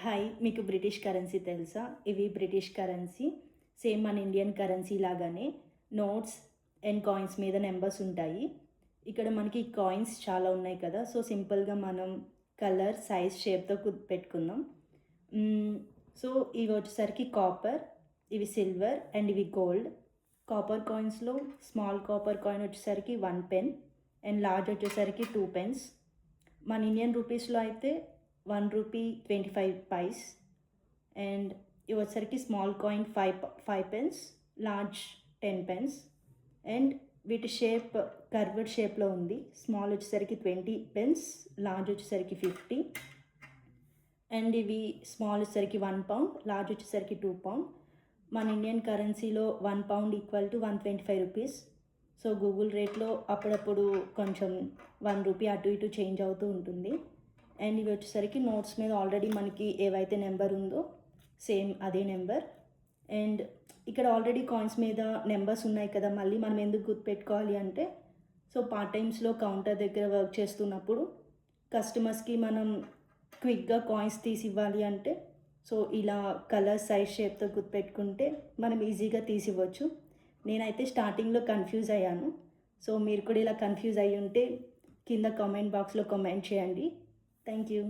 Hi, మీకు British currency తెలుసా? ఇవి బ్రిటిష్ కరెన్సీ. సేమ్ మన ఇండియన్ కరెన్సీ లాగానే నోట్స్ అండ్ కాయిన్స్ మీద నెంబర్స్ ఉంటాయి. ఇక్కడ మనకి కాయిన్స్ చాలా ఉన్నాయి కదా! సో, సింపుల్‌గా మనం కలర్, సైజ్, షేప్‌తో పెట్టుకుందాం. సో, ఇవి వచ్చేసరికి కాపర్, ఇవి సిల్వర్ అండ్ ఇవి గోల్డ్. కాపర్ కాయిన్స్‌లో స్మాల్ కాపర్ కాయిన్ వచ్చేసరికి 1 పెన్ అండ్ లార్జ్ వచ్చేసరికి 2 పెన్స్. మన ఇండియన్ రూపీస్‌లో అయితే 1 రూపీ 25 పైస్ అండ్ ఇవి వచ్చేసరికి small coin 5 pens, large 10 pens and వీటి షేప్ కర్వ్డ్ షేప్లో ఉంది. స్మాల్ వచ్చేసరికి 20 పెన్స్, లార్జ్ వచ్చేసరికి 50 అండ్ ఇవి స్మాల్ వచ్చేసరికి 1 పౌండ్, లార్జ్ వచ్చేసరికి 2 పౌండ్. మన ఇండియన్ కరెన్సీలో 1 pound equal to 125 rupees. So Google రేట్లో అప్పుడప్పుడు కొంచెం 1 రూపీ అటు ఇటు చేంజ్ అవుతూ ఉంటుంది. అండ్ ఇవి వచ్చేసరికి నోట్స్ మీద ఆల్రెడీ మనకి ఏవైతే నెంబర్ ఉందో సేమ్ అదే నెంబర్. అండ్ ఇక్కడ ఆల్రెడీ కాయిన్స్ మీద నెంబర్స్ ఉన్నాయి కదా, మళ్ళీ మనం ఎందుకు గుర్తుపెట్టుకోవాలి అంటే, సో పార్ట్ టైమ్స్లో కౌంటర్ దగ్గర వర్క్ చేస్తున్నప్పుడు కస్టమర్స్కి మనం క్విక్గా కాయిన్స్ తీసి ఇవ్వాలి అంటే, సో ఇలా కలర్, సైజ్, షేప్తో గుర్తుపెట్టుకుంటే మనం ఈజీగా తీసివ్వచ్చు. నేనైతే స్టార్టింగ్లో కన్ఫ్యూజ్ అయ్యాను. సో మీరు కూడా ఇలా కన్ఫ్యూజ్ అయ్యి ఉంటే కింద కామెంట్ బాక్స్లో కామెంట్ చేయండి. Thank you.